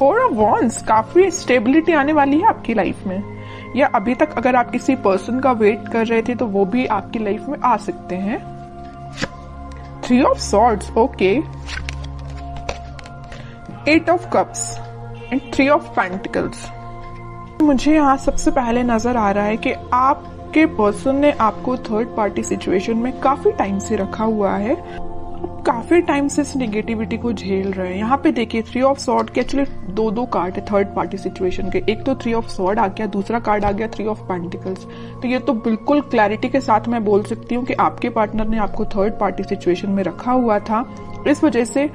4 of wands, काफी stability आने वाली है आपकी लाइफ में, या अभी तक अगर आप किसी पर्सन का वेट कर रहे थे तो वो भी आपकी लाइफ में आ सकते हैं। 3 of swords, okay. 8 of cups and 3 of pentacles. मुझे यहाँ सबसे पहले नजर आ रहा है कि आपके पर्सन ने आपको थर्ड पार्टी सिचुएशन में काफी टाइम से रखा हुआ है, काफी टाइम से इस नेगेटिविटी को झेल रहे हैं। यहाँ पे देखिए 3 ऑफ सॉर्ड के एक्चुअली दो कार्ड है थर्ड पार्टी सिचुएशन के, एक तो 3 ऑफ सॉर्ड आ गया, दूसरा कार्ड आ गया 3 ऑफ पेंटिकल्स। तो ये तो बिल्कुल क्लैरिटी के साथ मैं बोल सकती हूँ कि आपके पार्टनर ने आपको थर्ड पार्टी सिचुएशन में रखा हुआ था। इस वजह से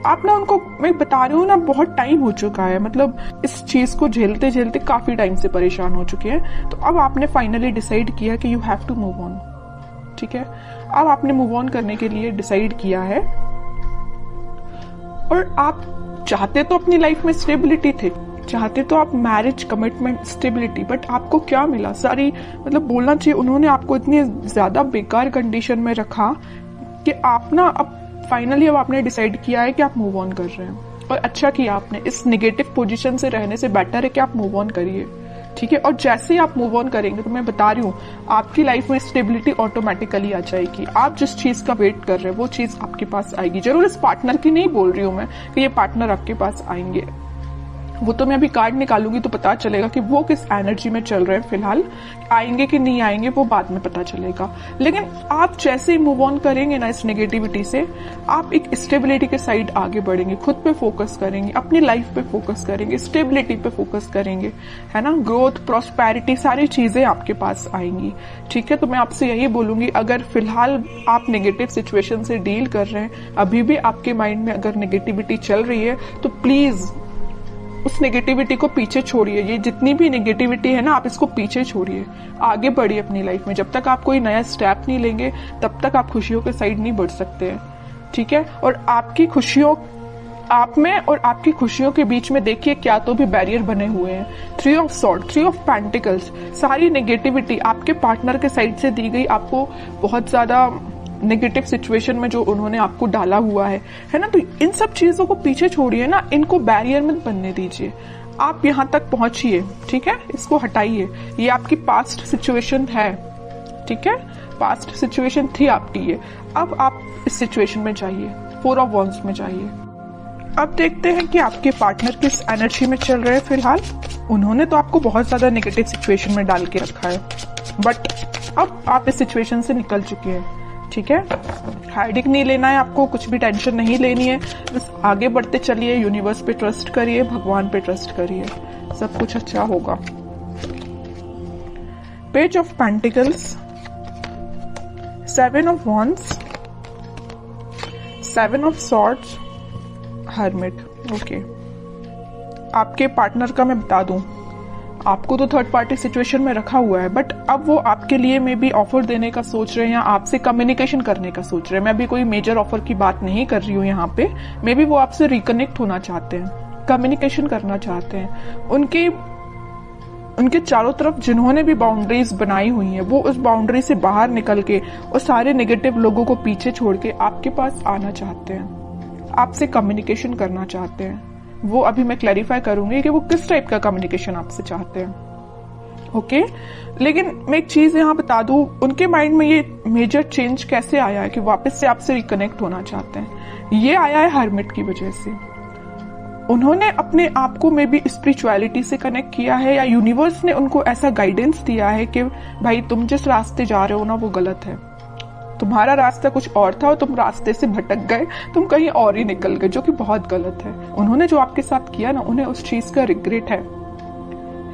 आप ना उनको, मैं बता रही हूँ ना, बहुत टाइम हो चुका है, मतलब इस चीज को झेलते झेलते काफी टाइम से परेशान हो चुके हैं। तो अब आपने फाइनली डिसाइड किया कि you have to move on, ठीक है। अब आपने मूव ऑन करने के लिए डिसाइड किया है, और आप चाहते तो अपनी लाइफ में स्टेबिलिटी थे, चाहते तो आप मैरिज, कमिटमेंट, स्टेबिलिटी, बट आपको क्या मिला? सारी, मतलब बोलना चाहिए उन्होंने आपको इतनी ज्यादा बेकार कंडीशन में रखा कि आप ना अब फाइनली अब आपने डिसाइड किया है कि आप मूव ऑन कर रहे हैं। और अच्छा किया आपने, इस नेगेटिव पोजीशन से रहने से बेटर है कि आप मूव ऑन करिए, ठीक है। और जैसे ही आप मूव ऑन करेंगे तो मैं बता रही हूँ आपकी लाइफ में स्टेबिलिटी ऑटोमेटिकली आ जाएगी। आप जिस चीज का वेट कर रहे हैं वो चीज आपके पास आएगी। जरूर इस पार्टनर की नहीं बोल रही हूँ मैं कि ये पार्टनर आपके पास आएंगे, वो तो मैं अभी कार्ड निकालूंगी तो पता चलेगा कि वो किस एनर्जी में चल रहे हैं फिलहाल, आएंगे कि नहीं आएंगे वो बाद में पता चलेगा। लेकिन आप जैसे ही मूव ऑन करेंगे ना इस नेगेटिविटी से, आप एक स्टेबिलिटी के साइड आगे बढ़ेंगे, खुद पे फोकस करेंगे, अपनी लाइफ पे फोकस करेंगे, स्टेबिलिटी पे फोकस करेंगे, है ना। ग्रोथ, प्रॉस्पेरिटी, सारी चीजें आपके पास आएंगी, ठीक है। तो मैं आपसे यही बोलूंगी, अगर फिलहाल आप नेगेटिव सिचुएशन से डील कर रहे हैं, अभी भी आपके माइंड में अगर नेगेटिविटी चल रही है, तो प्लीज उस नेगेटिविटी को पीछे छोड़िए। ये जितनी भी नेगेटिविटी है ना, आप इसको पीछे छोड़िए, आगे बढ़िए अपनी लाइफ में। जब तक आप कोई नया स्टेप नहीं लेंगे तब तक आप खुशियों के साइड नहीं बढ़ सकते हैं, ठीक है। और आपकी खुशियों, आप में और आपकी खुशियों के बीच में देखिए क्या तो भी बैरियर बने हुए हैं। 3 ऑफ सॉर्ड, 3 ऑफ पेंटिकल्स, सारी नेगेटिविटी आपके पार्टनर के साइड से दी गई, आपको बहुत ज्यादा नेगेटिव सिचुएशन में जो उन्होंने आपको डाला हुआ है ना। तो इन सब चीजों को पीछे छोड़िए ना, इनको बैरियर मत बनने दीजिए। आप यहाँ तक पहुंचिए, ठीक है, इसको हटाइए। ये आपकी पास्ट सिचुएशन है, ठीक है, पास्ट सिचुएशन थी आपकी ये। अब आप इस सिचुएशन में जाइए, 4 ऑफ वॉन्ड्स में जाइए। अब देखते हैं कि आपके पार्टनर किस एनर्जी में चल रहे हैं फिलहाल। उन्होंने तो आपको बहुत ज्यादा नेगेटिव सिचुएशन में डाल के रखा है, बट अब आप इस सिचुएशन से निकल चुके हैं, ठीक है। हाइडिंग नहीं लेना है आपको, कुछ भी टेंशन नहीं लेनी है, बस आगे बढ़ते चलिए, यूनिवर्स पे ट्रस्ट करिए, भगवान पे ट्रस्ट करिए, सब कुछ अच्छा होगा। Page of pentacles, 7 of wands, 7 of swords, hermit, okay. आपके पार्टनर का मैं बता दूं, आपको तो थर्ड पार्टी सिचुएशन में रखा हुआ है, बट अब वो आपके लिए मे बी ऑफर देने का सोच रहे हैं या आपसे कम्युनिकेशन करने का सोच रहे हैं। मैं अभी कोई मेजर ऑफर की बात नहीं कर रही हूँ यहाँ पे, मे बी वो आपसे रिकनेक्ट होना चाहते हैं, कम्युनिकेशन करना चाहते हैं। उनके चारों तरफ जिन्होंने भी बाउंड्रीज बनाई हुई हैं, वो उस बाउंड्री से बाहर निकल के और सारे नेगेटिव लोगों को पीछे छोड़ के आपके पास आना चाहते हैं, आपसे कम्युनिकेशन करना चाहते हैं। वो अभी मैं क्लैरिफाई करूंगी कि वो किस टाइप का कम्युनिकेशन आपसे चाहते हैं, ओके। लेकिन मैं एक चीज यहाँ बता दूं, उनके माइंड में ये मेजर चेंज कैसे आया है कि वापस से आपसे रिकनेक्ट होना चाहते हैं। ये आया है हर्मिट की वजह से। उन्होंने अपने आप को मे बी स्पिरिचुअलिटी से कनेक्ट किया है, या यूनिवर्स ने उनको ऐसा गाइडेंस दिया है कि भाई तुम जिस रास्ते जा रहे हो ना वो गलत है, तुम्हारा रास्ता कुछ और था और तुम रास्ते से भटक गए, तुम कहीं और ही निकल गए, जो कि बहुत गलत है। उन्होंने जो आपके साथ किया ना, उन्हें उस चीज का रिग्रेट है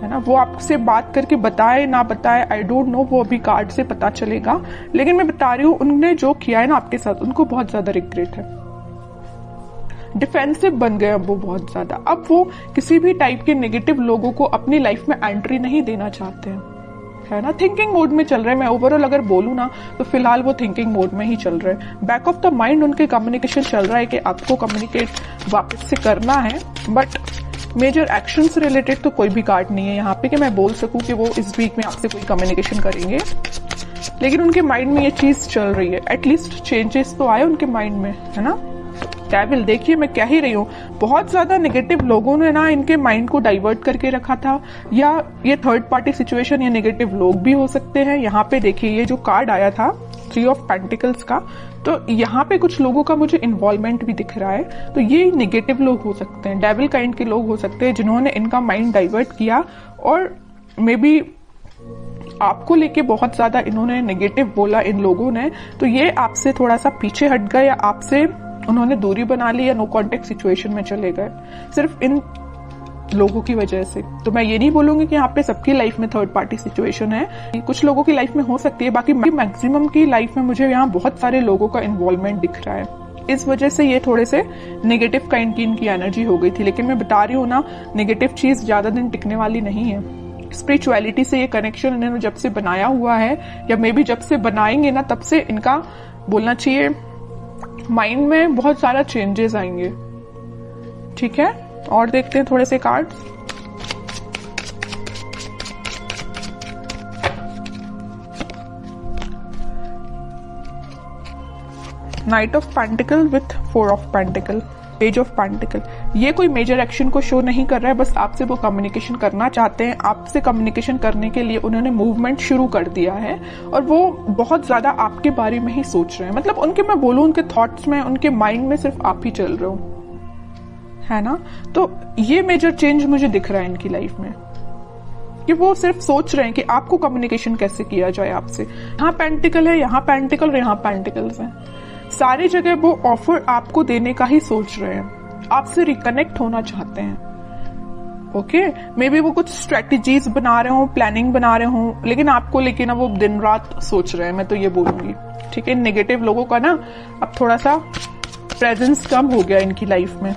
ना। वो आपसे बात करके बताए ना बताए, आई डोंट नो, वो अभी कार्ड से पता चलेगा। लेकिन मैं बता रही हूँ, उन्होंने जो किया है ना आपके साथ, उनको बहुत ज्यादा रिग्रेट है। डिफेंसिव बन गए अब वो बहुत ज्यादा। अब वो किसी भी टाइप के नेगेटिव लोगों को अपनी लाइफ में एंट्री नहीं देना चाहते हैं, है ना। थिंकिंग मोड में चल रहे हैं। मैं ओवरऑल अगर बोलूं ना तो फिलहाल वो थिंकिंग मोड में ही चल रहे हैं। बैक ऑफ द माइंड उनके कम्युनिकेशन चल रहा है कि आपको कम्युनिकेट वापस से करना है, बट मेजर एक्शन से रिलेटेड तो कोई भी कार्ड नहीं है यहाँ पे कि मैं बोल सकूं कि वो इस वीक में आपसे कोई कम्युनिकेशन करेंगे। लेकिन उनके माइंड में ये चीज चल रही है, एटलीस्ट चेंजेस तो आए उनके माइंड में, है ना। डेविल, देखिए मैं कह ही रही हूँ, बहुत ज्यादा नेगेटिव लोगों ने ना इनके माइंड को डाइवर्ट करके रखा था, या ये थर्ड पार्टी सिचुएशन या नेगेटिव लोग भी हो सकते हैं। यहाँ पे देखिए ये जो कार्ड आया था 3 ऑफ पेंटिकल्स का, तो यहाँ पे कुछ लोगों का मुझे इन्वॉल्वमेंट भी दिख रहा है, तो ये नेगेटिव लोग हो सकते हैं, डेविल काइंड के लोग हो सकते हैं जिन्होंने इनका माइंड डाइवर्ट किया, और मे बी आपको लेके बहुत ज्यादा इन्होंने नेगेटिव बोला इन लोगों ने, तो ये आपसे थोड़ा सा पीछे हट गए, या आपसे उन्होंने दूरी बना ली, या नो कॉन्टेक्ट सिचुएशन में चले गए सिर्फ इन लोगों की वजह से। तो मैं ये नहीं बोलूंगी कि यहाँ पे सबकी लाइफ में थर्ड पार्टी सिचुएशन है, कुछ लोगों की लाइफ में हो सकती है, बाकी मैक्सिमम की लाइफ में मुझे यहाँ बहुत सारे लोगों का इन्वॉल्वमेंट दिख रहा है। इस वजह से ये थोड़े से नेगेटिव काइंड की इनकी एनर्जी हो गई थी। लेकिन मैं बता रही हूँ ना, नेगेटिव चीज ज्यादा दिन टिकने वाली नहीं है। स्पिरिचुअलिटी से ये कनेक्शन इन्होंने जब से बनाया हुआ है, या मे बी जब से बनाएंगे ना, तब से इनका बोलना चाहिए माइंड में बहुत सारा चेंजेस आएंगे। ठीक है, और देखते हैं थोड़े से cards. Night of pentacle with 4 of pentacle, page of pentacle. ये कोई मेजर एक्शन को शो नहीं कर रहा है, बस आपसे वो कम्युनिकेशन करना चाहते हैं। आपसे कम्युनिकेशन करने के लिए उन्होंने मूवमेंट शुरू कर दिया है, और वो बहुत ज्यादा आपके बारे में ही सोच रहे हैं। मतलब उनके, मैं बोलूं, उनके थॉट्स में, उनके माइंड में सिर्फ आप ही चल रहे हो, है ना। तो ये मेजर चेंज मुझे दिख रहा है इनकी लाइफ में, कि वो सिर्फ सोच रहे हैं कि आपको कम्युनिकेशन कैसे किया जाए आपसे। यहाँ पेंटिकल है, यहाँ पेंटिकल और यहाँ पेंटिकल्स हैं। सारी जगह वो ऑफर आपको देने का ही सोच रहे हैं, आपसे रिकनेक्ट होना चाहते हैं। ओके, मे बी वो कुछ स्ट्रेटेजीज बना रहे हो, प्लानिंग बना रहे हो, लेकिन आपको लेके ना वो दिन रात सोच रहे हैं, मैं तो ये बोलूंगी। ठीक है, नेगेटिव लोगों का ना अब थोड़ा सा प्रेजेंस कम हो गया इनकी लाइफ में।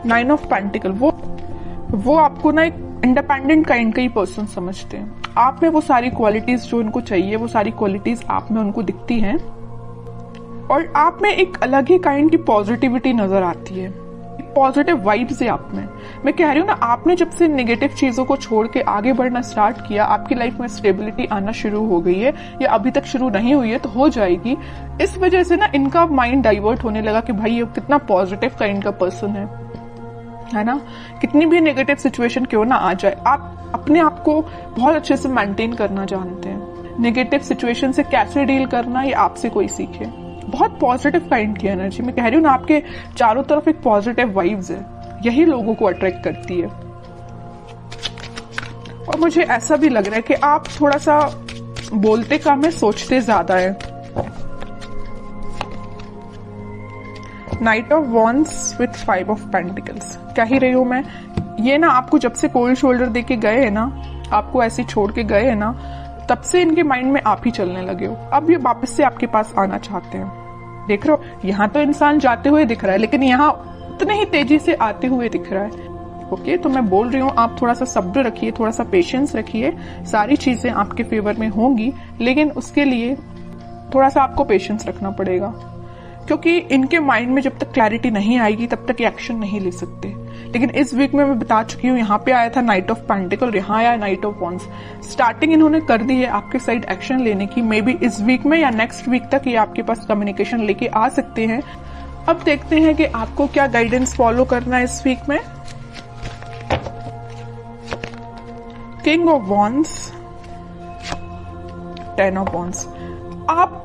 9 ऑफ पेंटिकल, वो आपको ना एक इंडिपेंडेंट काइंड का ही पर्सन समझते हैं। आप में वो सारी क्वालिटीज जो उनको चाहिए, वो सारी क्वालिटीज आप में उनको दिखती हैं, और आप में एक अलग ही काइंड की पॉजिटिविटी नजर आती है, पॉजिटिव वाइब्स है आप में। मैं कह रही हूँ ना, आपने जब से नेगेटिव चीजों को छोड़ के आगे बढ़ना स्टार्ट किया, आपकी लाइफ में स्टेबिलिटी आना शुरू हो गई है, या अभी तक शुरू नहीं हुई है तो हो जाएगी। इस वजह से ना इनका माइंड डाइवर्ट होने लगा कि भाई ये कितना पॉजिटिव काइंड का पर्सन है ना। कितनी भी नेगेटिव सिचुएशन क्यों ना आ जाए, आप अपने आप को बहुत अच्छे से मेंटेन करना जानते हैं। नेगेटिव सिचुएशन से कैसे डील करना, ये आपसे कोई सीखे। बहुत पॉजिटिव काइंड की एनर्जी, मैं कह रही हूँ ना, आपके चारों तरफ एक पॉजिटिव वाइब्स है, यही लोगों को अट्रैक्ट करती है। और मुझे ऐसा भी लग रहा है कि आप थोड़ा सा बोलते कम है, सोचते ज्यादा है। Night of wands with 5 of pentacles, कह ही रही हूं मैं, ये ना आपको जब से कोल्ड शोल्डर देके गए हैं ना, आपको ऐसे छोड़ के गए हैं ना, तब से इनके माइंड में आप ही चलने लगे हो। अब ये वापस से आपके पास आना चाहते हैं। देख रहे हो, यहाँ तो इंसान जाते हुए दिख रहा है, लेकिन यहाँ उतने ही तेजी से आते हुए दिख रहा है। ओके, तो मैं बोल रही हूँ, आप थोड़ा सा सब्र रखिए, थोड़ा सा पेशेंस रखिए, सारी चीजें आपके फेवर में होंगी, लेकिन उसके लिए थोड़ा सा आपको पेशेंस रखना पड़ेगा, क्योंकि इनके माइंड में जब तक क्लैरिटी नहीं आएगी तब तक ये एक्शन नहीं ले सकते। लेकिन इस वीक में मैं बता चुकी हूँ, यहाँ पे आया था नाइट ऑफ पेंटिकल, यहाँ आया नाइट ऑफ वॉन्ड्स। स्टार्टिंग इन्होंने कर दी है आपके साइड एक्शन लेने की। मे बी इस वीक में या नेक्स्ट वीक तक ये आपके पास कम्युनिकेशन लेके आ सकते हैं। अब देखते हैं कि आपको क्या गाइडेंस फॉलो करना है इस वीक में। King of wands, 10 of wands. आप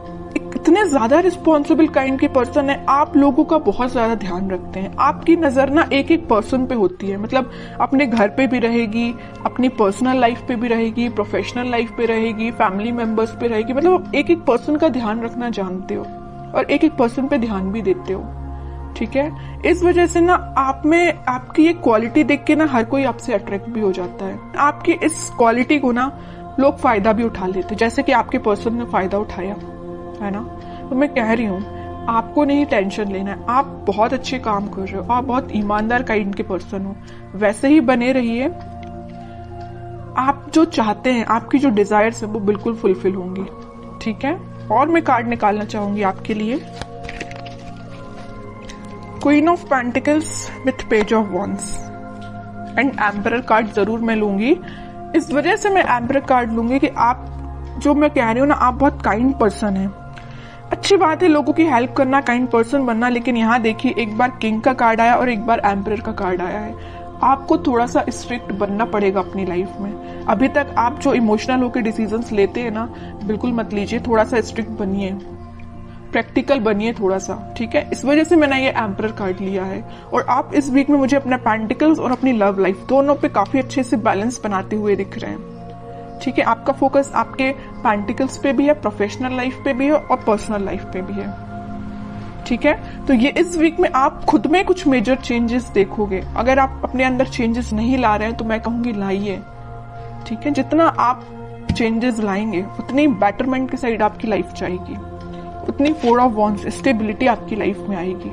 इतने ज्यादा रिस्पॉन्सिबल काइंड के पर्सन है, आप लोगों का बहुत ज्यादा ध्यान रखते हैं। आपकी नजर ना एक एक पर्सन पे होती है, मतलब अपने घर पे भी रहेगी, अपनी पर्सनल लाइफ पे भी रहेगी, प्रोफेशनल लाइफ पे रहेगी, फैमिली मेंबर्स पे रहेगी। मतलब एक एक पर्सन का ध्यान रखना जानते हो, और एक एक पर्सन पे ध्यान भी देते हो। ठीक है, इस वजह से ना आप में आपकी ये क्वालिटी देख के ना हर कोई आपसे अट्रैक्ट भी हो जाता है। आपकी इस क्वालिटी को ना लोग फायदा भी उठा लेते, जैसे कि आपके पर्सन ने फायदा उठाया है ना। तो मैं कह रही हूँ, आपको नहीं टेंशन लेना है, आप बहुत अच्छे काम कर रहे हो, आप बहुत ईमानदार काइंड के पर्सन हो, वैसे ही बने रहिए। आप जो चाहते हैं, आपकी जो डिजायर्स है वो बिल्कुल फुलफिल होंगी। ठीक है, और मैं कार्ड निकालना चाहूंगी आपके लिए, queen of pentacles with page of wands and emperor card जरूर मैं लूंगी। इस वजह से मैं एम्परर कार्ड लूंगी कि आप, जो मैं कह रही हूँ ना, आप बहुत काइंड पर्सन है, अच्छी बात है लोगों की हेल्प करना, काइंड पर्सन बनना, लेकिन यहाँ देखिए एक बार किंग का कार्ड आया और एक बार एम्परर का कार्ड आया है। आपको थोड़ा सा स्ट्रिक्ट बनना पड़ेगा अपनी लाइफ में। अभी तक आप जो इमोशनल होकर डिसीजंस लेते हैं ना, बिल्कुल मत लीजिए, थोड़ा सा स्ट्रिक्ट बनिए, प्रैक्टिकल बनिए थोड़ा सा, ठीक है। इस वजह से मैंने ये एम्परर कार्ड लिया है। और आप इस वीक में मुझे अपना पेंटिकल्स और अपनी लव लाइफ दोनों पे काफी अच्छे से बैलेंस बनाते हुए दिख रहे हैं, ठीक है। आपका फोकस आपके पेंटिकल्स पे भी है, प्रोफेशनल लाइफ पे भी है और पर्सनल लाइफ पे भी है, ठीक है। तो ये इस वीक में आप खुद में कुछ मेजर चेंजेस देखोगे। अगर आप अपने अंदर चेंजेस नहीं ला रहे हैं तो मैं कहूंगी लाइए, ठीक है। जितना आप चेंजेस लाएंगे उतनी बेटरमेंट की साइड आपकी लाइफ जाएगी, उतनी 4 ऑफ वॉन्ड्स स्टेबिलिटी आपकी लाइफ में आएगी।